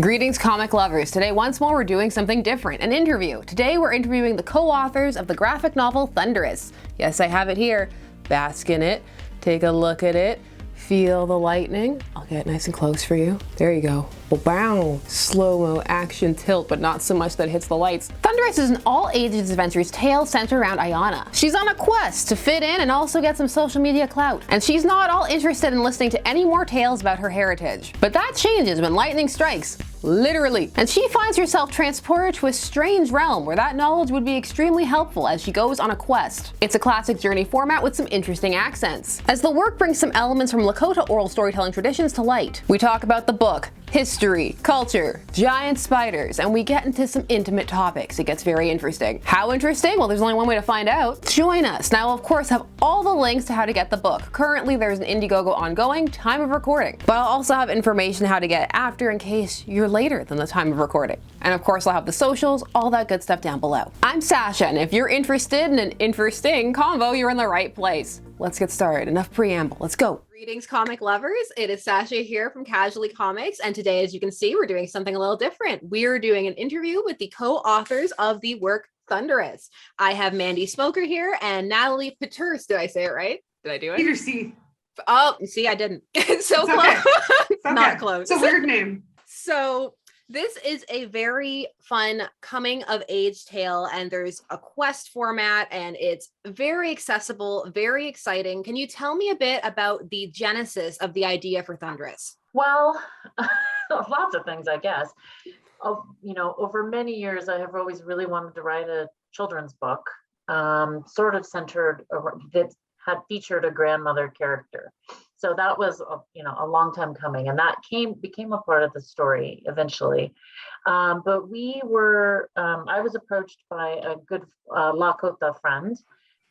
Greetings, comic lovers. Today, once more, we're doing something different, an interview. Today, we're interviewing the co-authors of the graphic novel Thunderous. Yes, I have it here. Bask in it. Take a look at it. Feel the lightning. I'll get nice and close for you. There you go. Wow. Slow-mo action tilt, but not so much that it hits the lights. Thunderous is an all-ages adventurous tale centered around Aiyana. She's on a quest to fit in and also get some social media clout. And she's not all interested in listening to any more tales about her heritage. But that changes when lightning strikes. Literally. And she finds herself transported to a strange realm where that knowledge would be extremely helpful as she goes on a quest. It's a classic journey format with some interesting accents, as the work brings some elements from Lakota oral storytelling traditions to light. We talk about the book, history, culture, giant spiders, and we get into some intimate topics. It gets very interesting. How interesting? Well, there's only one way to find out. Join us. Now, of course, have all the links to how to get the book. Currently, there's an IndieGogo ongoing, time of recording. But I'll also have information how to get it after in case you're later than the time of recording. And of course, I'll have the socials, all that good stuff down below. I'm Sasha, and if you're interested in an interesting convo, you're in the right place. Let's get started. Enough preamble. Let's go. Greetings, comic lovers. It is Sasha here from Casually Comics, and today, as you can see, we're doing something a little different. We're doing an interview with the co-authors of the work Thunderous. I have Mandy Smoker here and Natalie Peeterse. Did I say it right? Did I do it? Peeterse. Oh, see, I didn't. So it's close. Okay. It's Not close. It's a weird name. So this is a very fun coming of age tale, and there's a quest format, and it's very accessible, very exciting. Can you tell me a bit about the genesis of the idea for Thunderous? Well, lots of things, I guess. Over many years, I have always really wanted to write a children's book, sort of centered that had featured a grandmother character. So that was, a long time coming, and that became a part of the story eventually. But I was approached by a good Lakota friend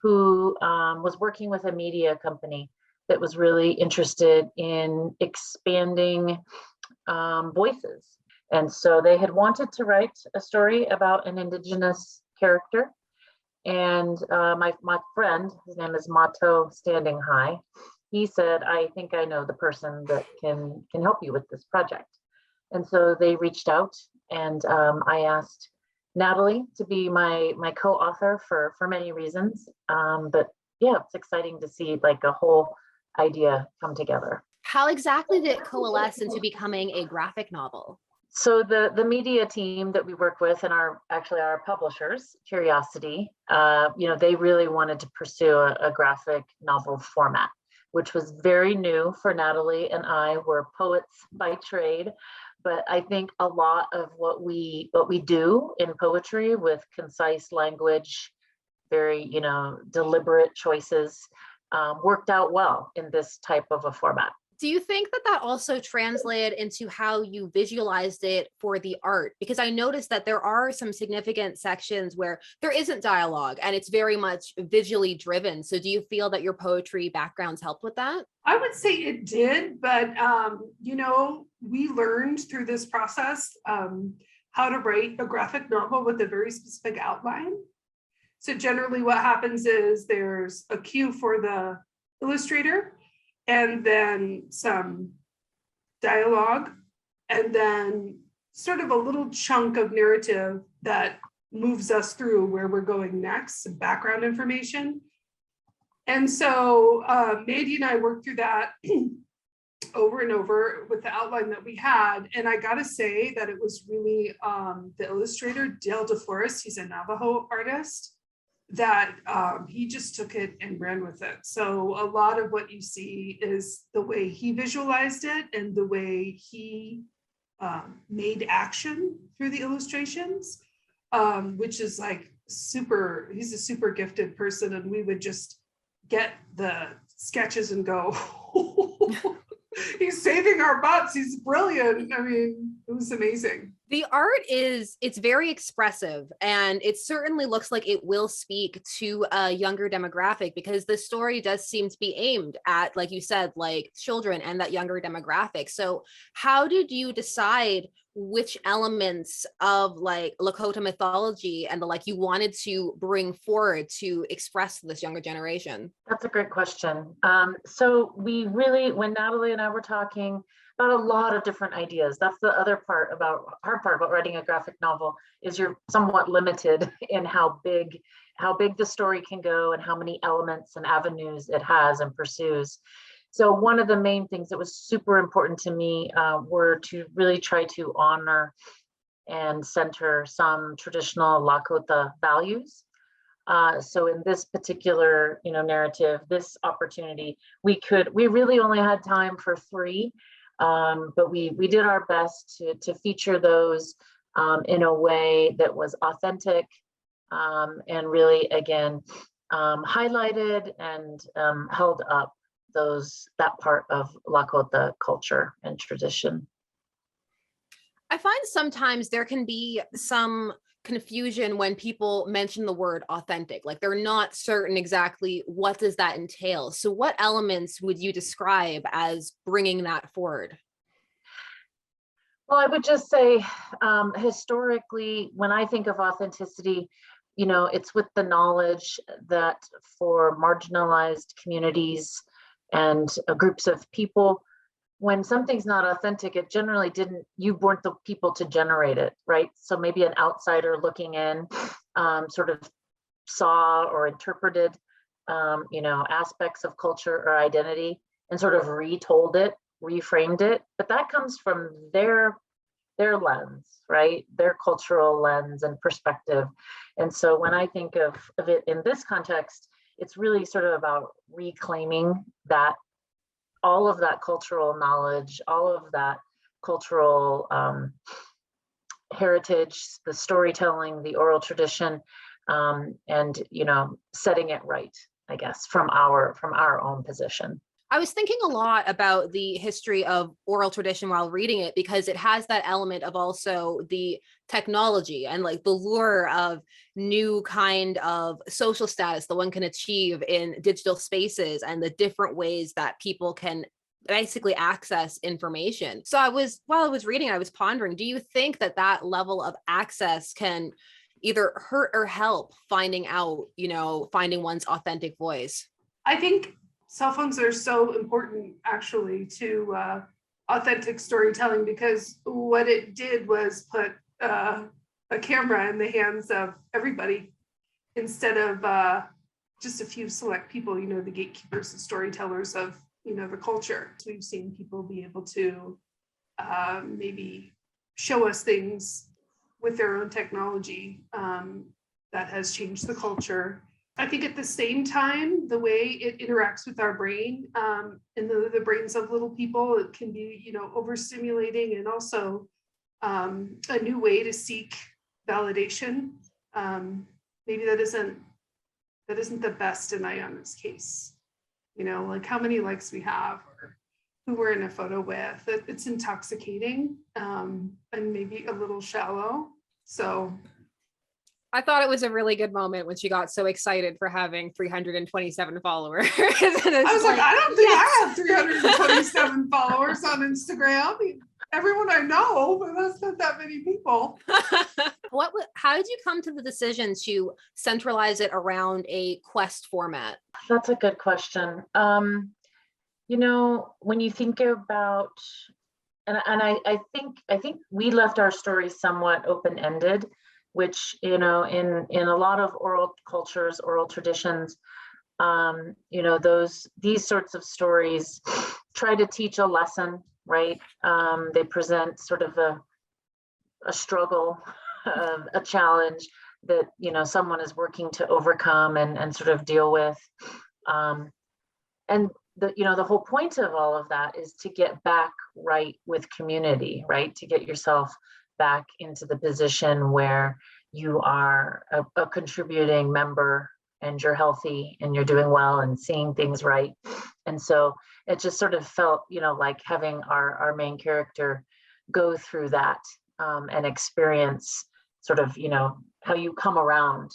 who was working with a media company that was really interested in expanding voices. And so they had wanted to write a story about an Indigenous character. And my friend, his name is Mato Standing High, he said, I think I know the person that can help you with this project. And so they reached out, and I asked Natalie to be my co-author for many reasons. But yeah, it's exciting to see like a whole idea come together. How exactly did it coalesce into becoming a graphic novel? So the media team that we work with and our publishers, Curiosity, they really wanted to pursue a graphic novel format, which was very new for Natalie and I. We're poets by trade, but I think a lot of what we do in poetry with concise language, very deliberate choices, worked out well in this type of a format. Do you think that also translated into how you visualized it for the art? Because I noticed that there are some significant sections where there isn't dialogue and it's very much visually driven. So do you feel that your poetry backgrounds helped with that? I would say it did, but we learned through this process how to write a graphic novel with a very specific outline. So generally what happens is there's a cue for the illustrator, and then some dialogue, and then sort of a little chunk of narrative that moves us through where we're going next, some background information. And so Mandy and I worked through that over and over with the outline that we had. And I gotta say that it was really the illustrator, Dale DeFlores, he's a Navajo artist, that he just took it and ran with it. So a lot of what you see is the way he visualized it and the way he made action through the illustrations, which is like he's a super gifted person, and we would just get the sketches and go, he's saving our butts, he's brilliant. I mean, it was amazing. The art it's very expressive, and it certainly looks like it will speak to a younger demographic, because the story does seem to be aimed at, like you said, like children and that younger demographic. So how did you decide which elements of like Lakota mythology and the like you wanted to bring forward to express to this younger generation? That's a great question. So we really, when Natalie and I were talking, about a lot of different ideas. That's the other hard part about writing a graphic novel, is you're somewhat limited in how big the story can go and how many elements and avenues it has and pursues. So one of the main things that was super important to me were to really try to honor and center some traditional Lakota values. So in this particular, narrative, this opportunity, we really only had time for 3, but we did our best to feature those in a way that was authentic, and really, again, highlighted and held up that part of Lakota culture and tradition. I find sometimes there can be some confusion when people mention the word authentic, like they're not certain exactly what does that entail. So what elements would you describe as bringing that forward? Well, I would just say, historically, when I think of authenticity, it's with the knowledge that for marginalized communities and groups of people, when something's not authentic, it generally you weren't the people to generate it, right? So maybe an outsider looking in sort of saw or interpreted, aspects of culture or identity and sort of retold it, reframed it. But that comes from their lens, right? Their cultural lens and perspective. And so when I think of it in this context, it's really sort of about reclaiming that, all of that cultural knowledge, all of that cultural heritage, the storytelling, the oral tradition, and setting it right, I guess, from our own position. I was thinking a lot about the history of oral tradition while reading it, because it has that element of also the technology and like the lure of new kind of social status that one can achieve in digital spaces and the different ways that people can basically access information. So while I was reading, I was pondering, do you think that level of access can either hurt or help finding one's authentic voice? I think cell phones are so important actually to authentic storytelling, because what it did was put a camera in the hands of everybody instead of just a few select people, the gatekeepers and storytellers of, the culture. So we've seen people be able to maybe show us things with their own technology that has changed the culture. I think at the same time, the way it interacts with our brain and the brains of little people, it can be, overstimulating, and also a new way to seek validation. Maybe that isn't the best in Aiyana's case. Like how many likes we have or who we're in a photo with. It's intoxicating and maybe a little shallow. So I thought it was a really good moment when she got so excited for having 327 followers. I was like, I don't think I have 327 followers on Instagram. Everyone I know, but that's not that many people. How did you come to the decision to centralize it around a quest format? That's a good question. When you think about, and I think we left our story somewhat open-ended, which, in a lot of oral cultures, oral traditions, these sorts of stories try to teach a lesson, right? They present sort of a struggle, a challenge that, someone is working to overcome and sort of deal with. And the whole point of all of that is to get back right with community, right? To get yourself back into the position where you are a contributing member and you're healthy and you're doing well and seeing things right. And so it just sort of felt, like having our main character go through that and experience sort of, how you come around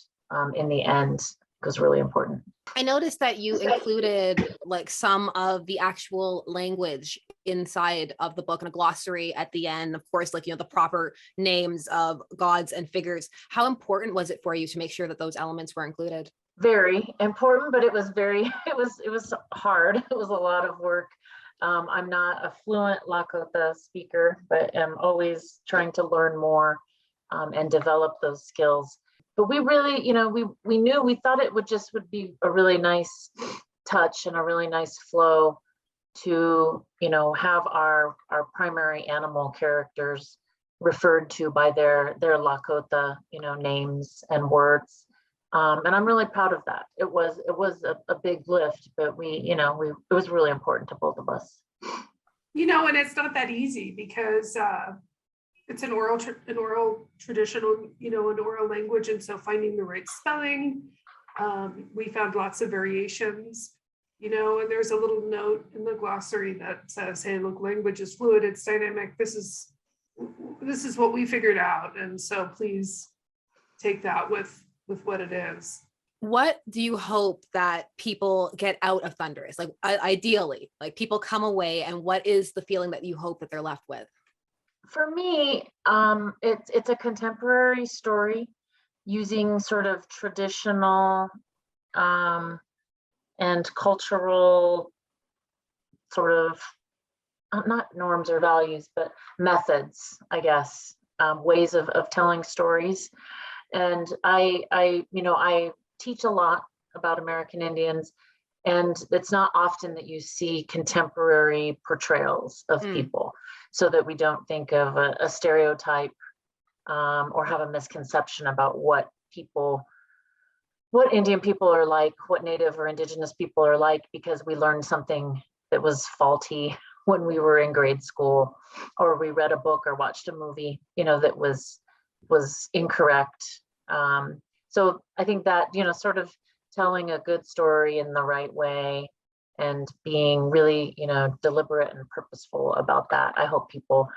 in the end was really important. I noticed that you included like some of the actual language inside of the book and a glossary at the end, of course, like, the proper names of gods and figures. How important was it for you to make sure that those elements were included? Very important, but it was hard. It was a lot of work. I'm not a fluent Lakota speaker, but am always trying to learn more and develop those skills. But we really, we thought it would be a really nice touch and a really nice flow to, have our primary animal characters referred to by their Lakota, names and words. And I'm really proud of that. It was a big lift, but it was really important to both of us. And it's not that easy because it's an oral traditional, an oral language. And so finding the right spelling, we found lots of variations, and there's a little note in the glossary that says, hey, look, language is fluid, it's dynamic. This is what we figured out. And so please take that with what it is. What do you hope that people get out of Thunderous? Like ideally, like people come away, and what is the feeling that you hope that they're left with? For me, it's a contemporary story using sort of traditional and cultural sort of not norms or values, but methods, I guess, ways of telling stories. And I teach a lot about American Indians, and it's not often that you see contemporary portrayals of people, so that we don't think of a stereotype or have a misconception about what Indian people are like, what Native or Indigenous people are like, because we learned something that was faulty when we were in grade school, or we read a book or watched a movie, that was incorrect. So I think that, sort of telling a good story in the right way and being really, deliberate and purposeful about that. I hope people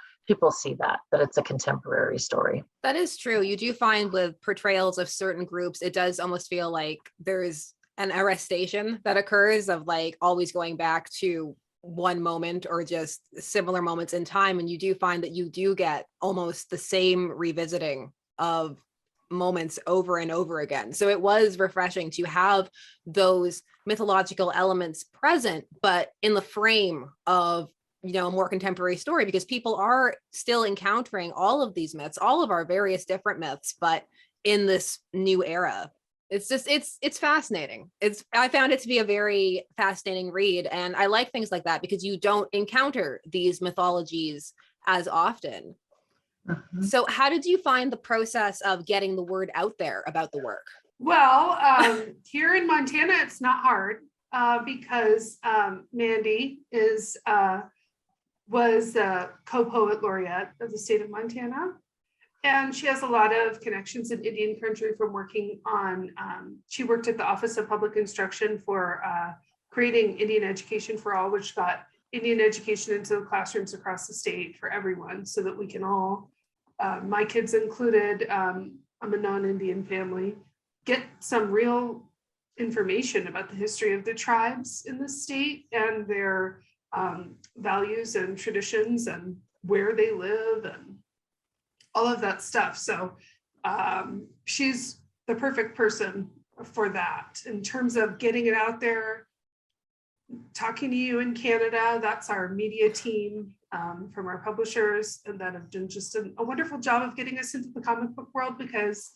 see that it's a contemporary story. That is true. You do find with portrayals of certain groups, it does almost feel like there's an arrestation that occurs of like always going back to one moment or just similar moments in time. And you do find that you do get almost the same revisiting of moments over and over again. So it was refreshing to have those mythological elements present, but in the frame of, a more contemporary story, because people are still encountering all of these myths, all of our various different myths, but in this new era. It's just, it's fascinating. I found it to be a very fascinating read. And I like things like that because you don't encounter these mythologies as often. Mm-hmm. So how did you find the process of getting the word out there about the work? Well, here in Montana, it's not hard because Mandy was a co-poet laureate of the state of Montana. And she has a lot of connections in Indian country from working on, she worked at the Office of Public Instruction for creating Indian Education for All, which got Indian education into the classrooms across the state for everyone so that we can all, my kids included, I'm a non-Indian family, get some real information about the history of the tribes in the state and their values and traditions and where they live and all of that stuff. So she's the perfect person for that. In terms of getting it out there, talking to you in Canada, that's our media team from our publishers, and that have done just a wonderful job of getting us into the comic book world because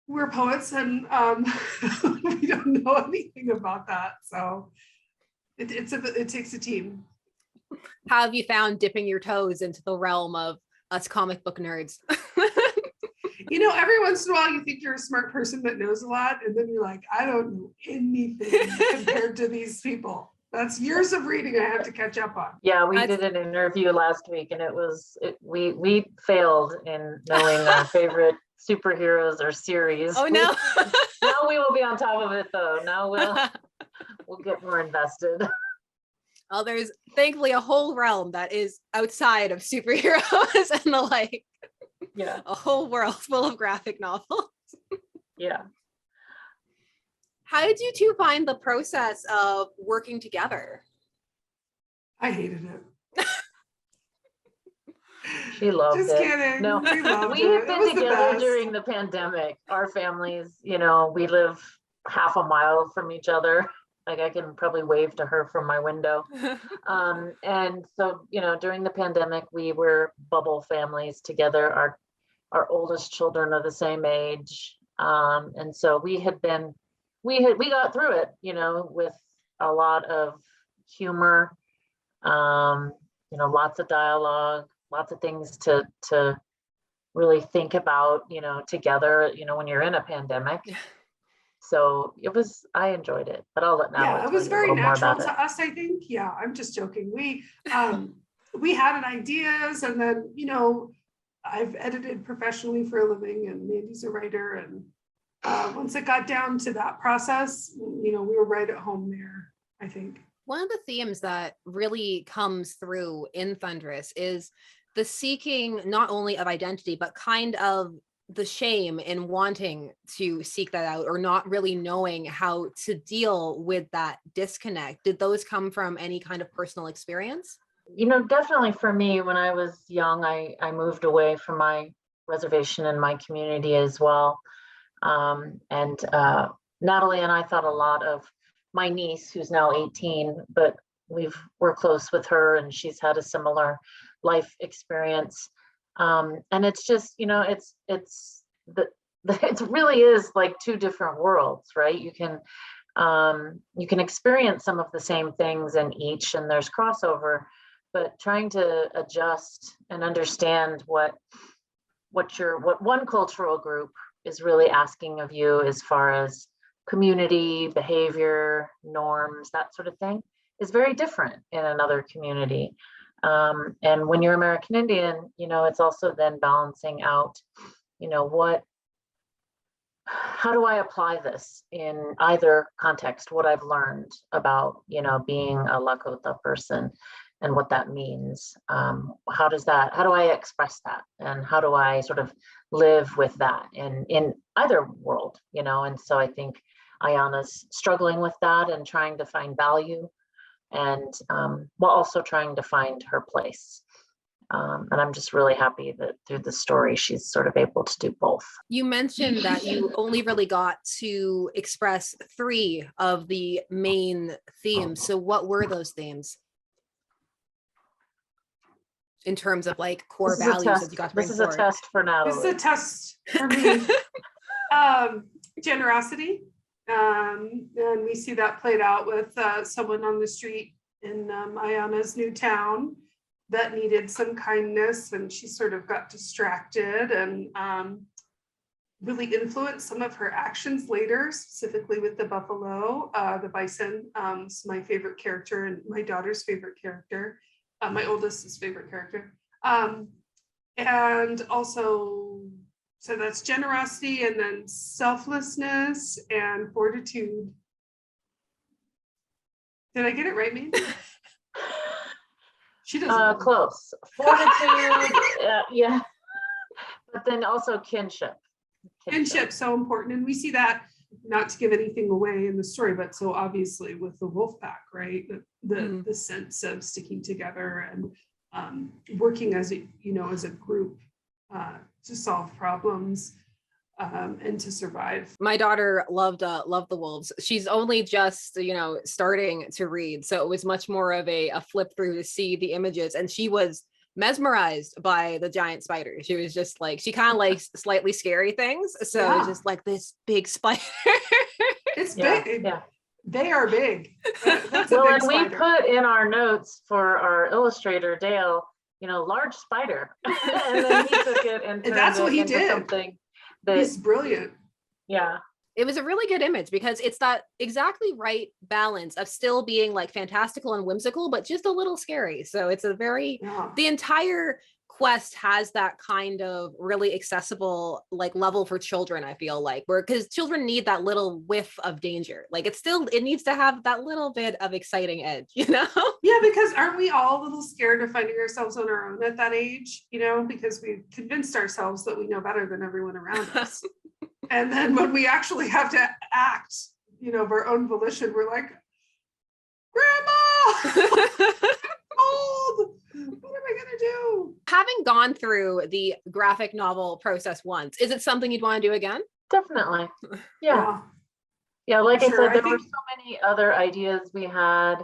we're poets and we don't know anything about that. So it takes a team. How have you found dipping your toes into the realm of us comic book nerds? Every once in a while you think you're a smart person that knows a lot, and then you're like, I don't know anything compared to these people. That's years of reading I have to catch up on. Yeah, we did an interview last week, and we failed in knowing our favorite superheroes or series. Oh no! Now we will be on top of it, though. Now we'll get more invested. Well, there's thankfully a whole realm that is outside of superheroes and the like. Yeah. A whole world full of graphic novels. Yeah. How did you two find the process of working together? I hated it. She loved Just it. kidding. No, we have been together during the pandemic. Our families, we live half a mile from each other. Like I can probably wave to her from my window. And so, during the pandemic, we were bubble families together. Our oldest children are the same age. And so we got through it, with a lot of humor, lots of dialogue, lots of things to really think about, together, when you're in a pandemic. So I enjoyed it, but I'll let Natalie it was tell you a very little more natural about to it. us, I think. Yeah, I'm just joking. We had an ideas, and then, I've edited professionally for a living, and Mandy's a writer. And once it got down to that process, we were right at home there, I think. One of the themes that really comes through in Thunderous is the seeking not only of identity, but kind of the shame in wanting to seek that out or not really knowing how to deal with that disconnect. Did those come from any kind of personal experience? Definitely for me, when I was young, I moved away from my reservation and my community as well. And Natalie and I thought a lot of my niece, who's now 18, but we're close with her, and she's had a similar life experience. And it's just, it really is like two different worlds, right? You can experience some of the same things in each, and there's crossover, but trying to adjust and understand what one cultural group is really asking of you as far as community, behavior, norms, that sort of thing, is very different in another community. And when you're American Indian, it's also then balancing out, how do I apply this in either context, what I've learned about, being a Lakota person and what that means. How do I express that? And how do I sort of live with that in either world, And so I think Aiyana's struggling with that and trying to find value, and while also trying to find her place. And I'm just really happy that through the story, she's sort of able to do both. You mentioned that you only really got to express 3 of the main themes. So what were those themes? In terms of like core values that you got to bring forward. This is forward. a test for Natalie. This is a test for me. Generosity. And we see that played out with someone on the street in Aiyana's new town that needed some kindness, and she sort of got distracted and really influenced some of her actions later, specifically with the buffalo. The bison is my favorite character and my daughter's favorite character, my oldest's favorite character. And also, so that's generosity, and then selflessness and fortitude. Did I get it right, Mandy? She doesn't. Close. Fortitude, yeah. But then also kinship. Kinship, so important. And we see that, not to give anything away in the story, but so obviously with the wolf pack, right? The sense of sticking together and working as a group to solve problems and to survive. My daughter loved the wolves. She's only just starting to read, so it was much more of a flip through to see the images, and she was mesmerized by the giant spider. She was just like, she kind of likes slightly scary things, so it's just like this big spider. It's big. Yeah. They are big. That's well, a big and spider. we put in our notes for our illustrator Dale, large spider, and then he took it and turned that's what he into did. Something He's brilliant. Yeah. It was a really good image because it's that exactly right balance of still being like fantastical and whimsical, but just a little scary. So it's a very, the entire quest has that kind of really accessible like level for children, I feel like, where because children need that little whiff of danger. Like it needs to have that little bit of exciting edge, Yeah, because aren't we all a little scared of finding ourselves on our own at that age, because we've convinced ourselves that we know better than everyone around us. And then when we actually have to act, of our own volition, we're like, Grandma, I'm old. What am I going to do? Having gone through the graphic novel process once, is it something you'd want to do again? Definitely. Yeah. Yeah, like I Sure, said, I there were think so many other ideas we had.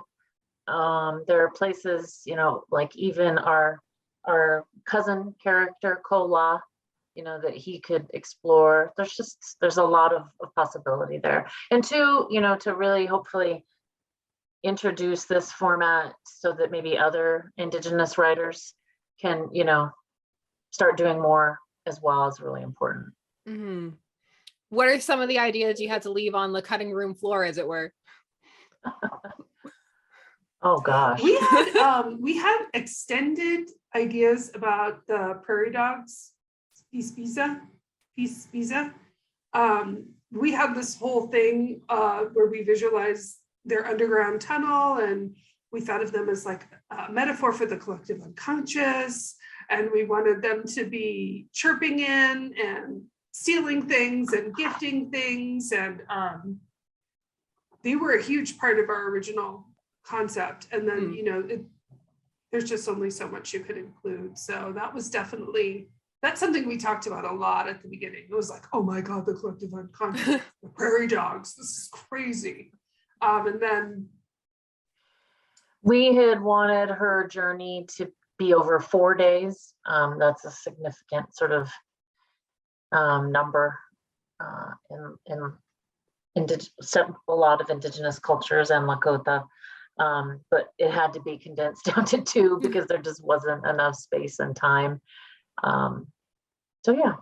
There are places, like even our cousin character, Cola, that he could explore. There's a lot of possibility there. And two, to really hopefully introduce this format so that maybe other Indigenous writers can, start doing more as well is really important. Mm-hmm. What are some of the ideas you had to leave on the cutting room floor, as it were? Oh gosh. we had extended ideas about the prairie dogs, Peace Visa. We had this whole thing where we visualized their underground tunnel, and we thought of them as like a metaphor for the collective unconscious, and we wanted them to be chirping in and stealing things and gifting things, and they were a huge part of our original concept. And then there's just only so much you could include, so that's something we talked about a lot at the beginning. It was like, oh my god, the collective unconscious, the prairie dogs, this is crazy. And then we had wanted her journey to be over 4 days. That's a significant sort of number in a lot of Indigenous cultures and Lakota. But it had to be condensed down to 2 because there just wasn't enough space and time. So yeah.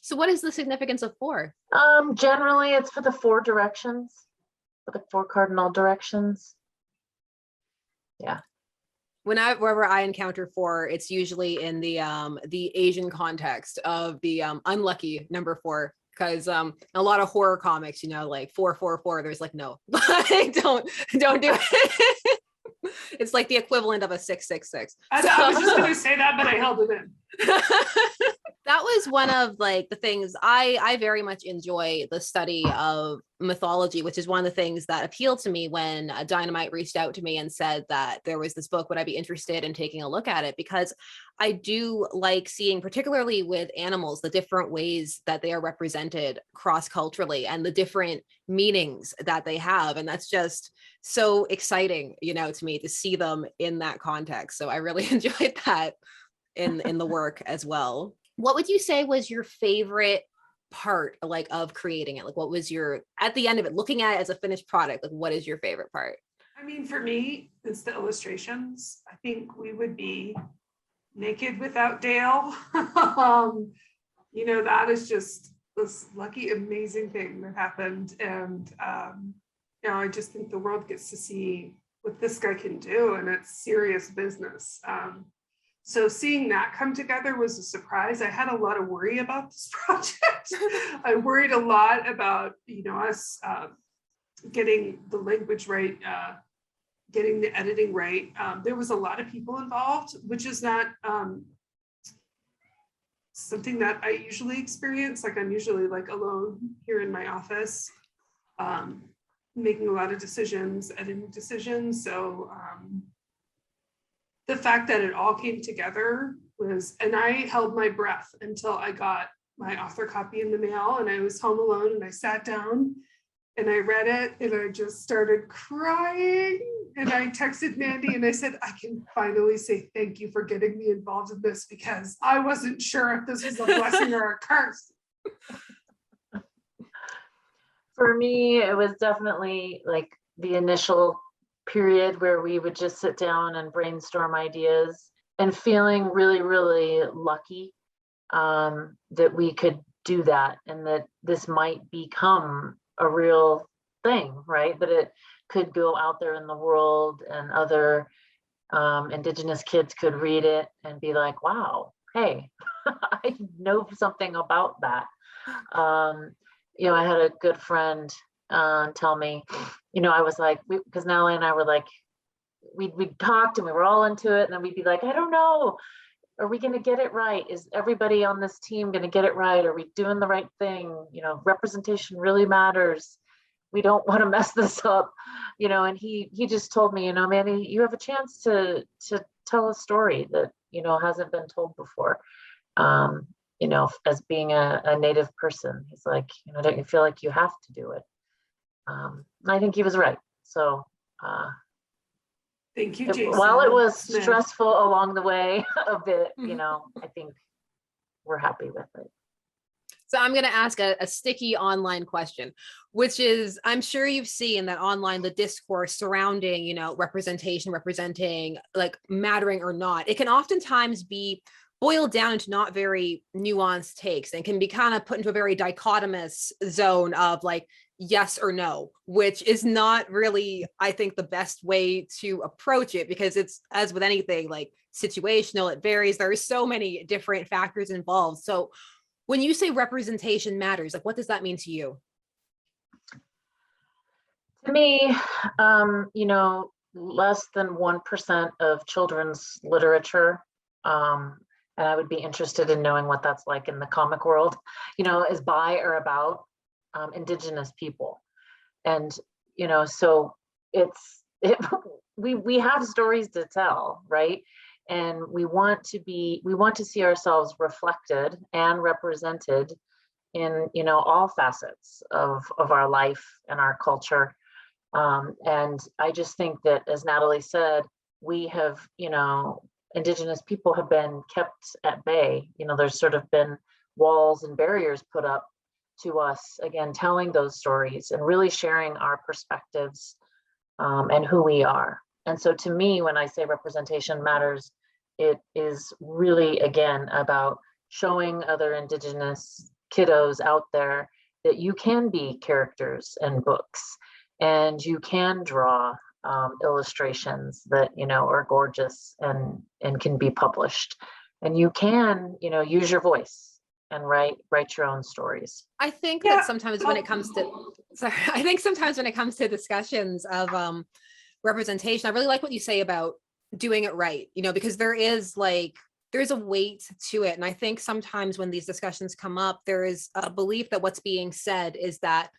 So what is the significance of 4? Generally it's for the 4 directions, for the 4 cardinal directions. Yeah. Wherever I encounter 4, it's usually in the Asian context of the unlucky number 4. Because a lot of horror comics, like 444, there's like, no, don't do it. It's like the equivalent of a 666. I was just going to say that, but I held it in. That was one of like the things I very much enjoy, the study of mythology, which is one of the things that appealed to me when Dynamite reached out to me and said that there was this book, would I be interested in taking a look at it? Because I do like seeing, particularly with animals, the different ways that they are represented cross-culturally and the different meanings that they have. And that's just so exciting, to me to see them in that context. So I really enjoyed that in the work as well. What would you say was your favorite part, like, of creating it? Like, what was at the end of it, looking at it as a finished product, like, what is your favorite part? I mean, for me, it's the illustrations. I think we would be naked without Dale. That is just this lucky, amazing thing that happened. And, I just think the world gets to see what this guy can do, and it's serious business. So seeing that come together was a surprise. I had a lot of worry about this project. I worried a lot about, us getting the language right, getting the editing right. There was a lot of people involved, which is not something that I usually experience. Like, I'm usually like alone here in my office, making a lot of decisions, editing decisions. So the fact that it all came together and I held my breath until I got my author copy in the mail, and I was home alone, and I sat down and I read it, and I just started crying, and I texted Mandy and I said, I can finally say thank you for getting me involved in this, because I wasn't sure if this was a blessing or a curse. For me, it was definitely like the initial period where we would just sit down and brainstorm ideas, and feeling really, really lucky that we could do that, and that this might become a real thing, right? That it could go out there in the world, and other Indigenous kids could read it and be like, wow, hey, I know something about that. I had a good friend tell me, I was like, because Natalie and I were like, we'd talked and we were all into it, and then we'd be like, I don't know, are we going to get it right? Is everybody on this team going to get it right? Are we doing the right thing? Representation really matters. We don't want to mess this up, and he just told me, Mandy, you have a chance to tell a story that, hasn't been told before. As being a Native person, he's like, don't you feel like you have to do it? I think he was right. So Thank you, Jason. while it was Smith. stressful along the way a bit, I think we're happy with it. So I'm going to ask a sticky online question, which is, I'm sure you've seen that online, the discourse surrounding, representation, representing, like mattering or not, it can oftentimes be boiled down into not very nuanced takes and can be kind of put into a very dichotomous zone of like, yes or no, which is not really, I think, the best way to approach it, because it's, as with anything, like situational, it varies. There are so many different factors involved. So when you say representation matters, like what does that mean to you? To me, less than 1% of children's literature, and I would be interested in knowing what that's like in the comic world, is by or about Indigenous people. And, so we have stories to tell, right? And we want to see ourselves reflected and represented in, all facets of our life and our culture. And I just think that, as Natalie said, we have, Indigenous people have been kept at bay. There's sort of been walls and barriers put up to us, again, telling those stories and really sharing our perspectives and who we are. And so to me, when I say representation matters, it is really, again, about showing other Indigenous kiddos out there that you can be characters in books and you can draw illustrations that, are gorgeous and can be published. And you can, use your voice and write your own stories. I think that sometimes when it comes to discussions of representation, I really like what you say about doing it right, because there's a weight to it. And I think sometimes when these discussions come up, there is a belief that what's being said is that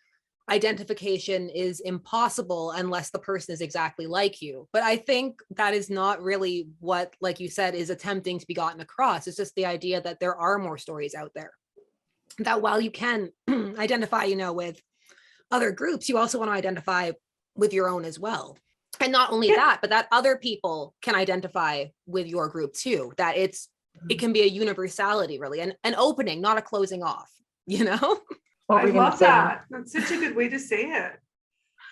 identification is impossible unless the person is exactly like you. But I think that is not really what, like you said, is attempting to be gotten across. It's just the idea that there are more stories out there, that while you can identify, with other groups, you also want to identify with your own as well. And not only that, but that other people can identify with your group too, that it can be a universality, really, an opening, not a closing off, I love that. That's such a good way to say it.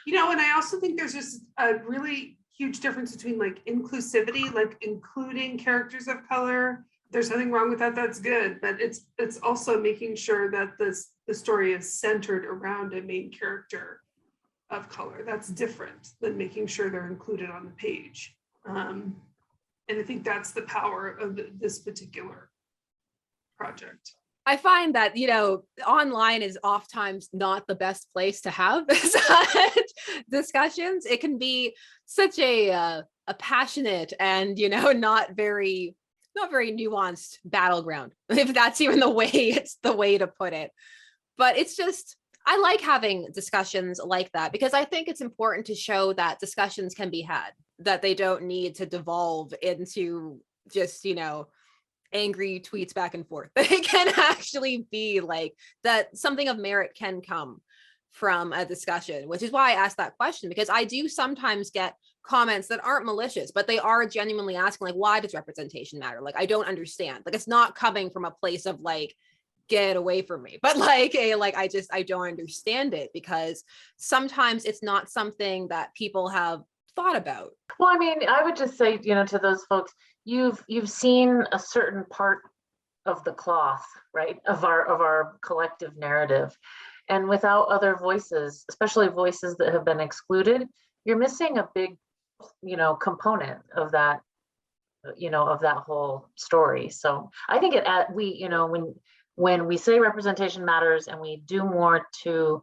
And I also think there's just a really huge difference between like inclusivity, like including characters of color. There's nothing wrong with that. That's good. But it's also making sure that the story is centered around a main character of color. That's different than making sure they're included on the page. And I think that's the power of this particular project. I find that, online is oftentimes not the best place to have such discussions. It can be such a passionate and, not very nuanced battleground, if that's even it's the way to put it. But it's just, I like having discussions like that, because I think it's important to show that discussions can be had, that they don't need to devolve into just, angry tweets back and forth. It can actually be like that, something of merit can come from a discussion, which is why I asked that question, because I do sometimes get comments that aren't malicious, but they are genuinely asking, like, why does representation matter? Like, I don't understand. Like, it's not coming from a place of like, get away from me, but I don't understand it, because sometimes it's not something that people have thought about. Well, I mean, I would just say, to those folks, you've seen a certain part of the cloth, right, of our collective narrative, and without other voices, especially voices that have been excluded, you're missing a big, component of that, of that whole story. So I think when we say representation matters and we do more to,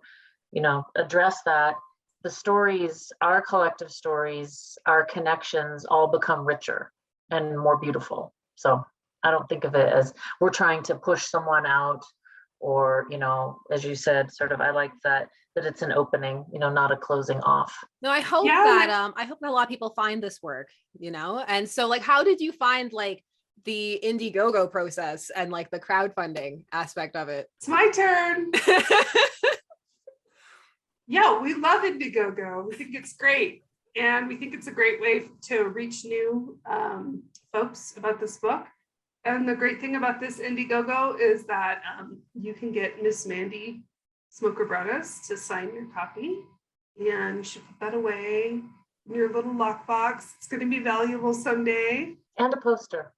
address that, the stories, our collective stories, our connections all become richer and more beautiful. So I don't think of it as we're trying to push someone out, or, as you said, sort of, I like that it's an opening, not a closing off. No, I hope that a lot of people find this work, and so like, how did you find like the IndieGogo process and like the crowdfunding aspect of it? It's my turn. Yeah, we love IndieGogo. We think it's great. And we think it's a great way to reach new folks about this book. And the great thing about this IndieGogo is that you can get Miss Mandy Smoker Brothers to sign your copy. And you should put that away in your little lockbox. It's going to be valuable someday. And a poster.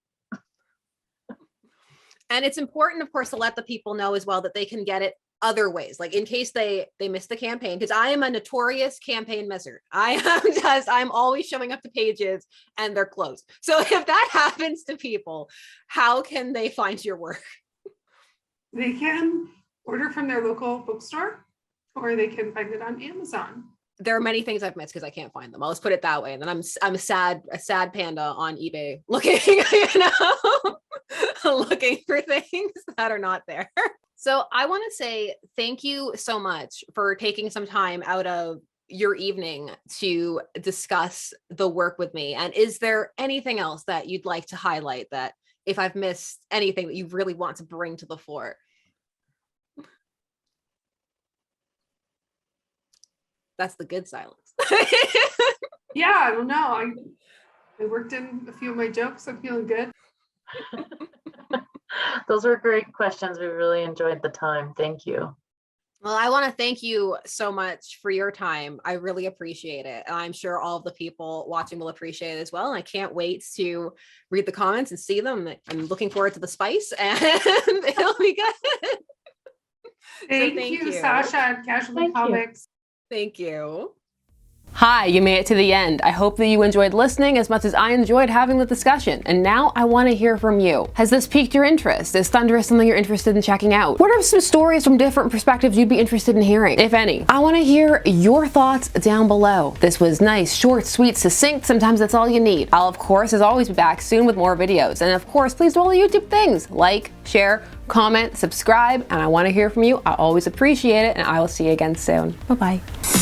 And it's important, of course, to let the people know as well that they can get it other ways, like in case they missed the campaign, because I am a notorious campaign misser. I'm always showing up to pages and they're closed. So if that happens to people, how can they find your work? They can order from their local bookstore, or they can find it on Amazon. There are many things I've missed because I can't find them. I'll just put it that way. And then I'm a sad panda on eBay looking, looking for things that are not there. So I want to say thank you so much for taking some time out of your evening to discuss the work with me. And is there anything else that you'd like to highlight, that if I've missed anything that you really want to bring to the fore? That's the good silence. Yeah, I don't know. I worked in a few of my jokes. I'm feeling good. Those were great questions. We really enjoyed the time. Thank you. Well, I want to thank you so much for your time. I really appreciate it. And I'm sure all of the people watching will appreciate it as well. And I can't wait to read the comments and see them. I'm looking forward to the spice, and it'll be good. Thank you, Sasha and Casually Comics. Thank you. Hi, you made it to the end. I hope that you enjoyed listening as much as I enjoyed having the discussion. And now I want to hear from you. Has this piqued your interest? Is Thunderous something you're interested in checking out? What are some stories from different perspectives you'd be interested in hearing, if any? I want to hear your thoughts down below. This was nice, short, sweet, succinct. Sometimes that's all you need. I'll, of course, as always, be back soon with more videos. And of course, please do all the YouTube things. Like, share, comment, subscribe, and I want to hear from you. I always appreciate it, and I will see you again soon. Bye-bye.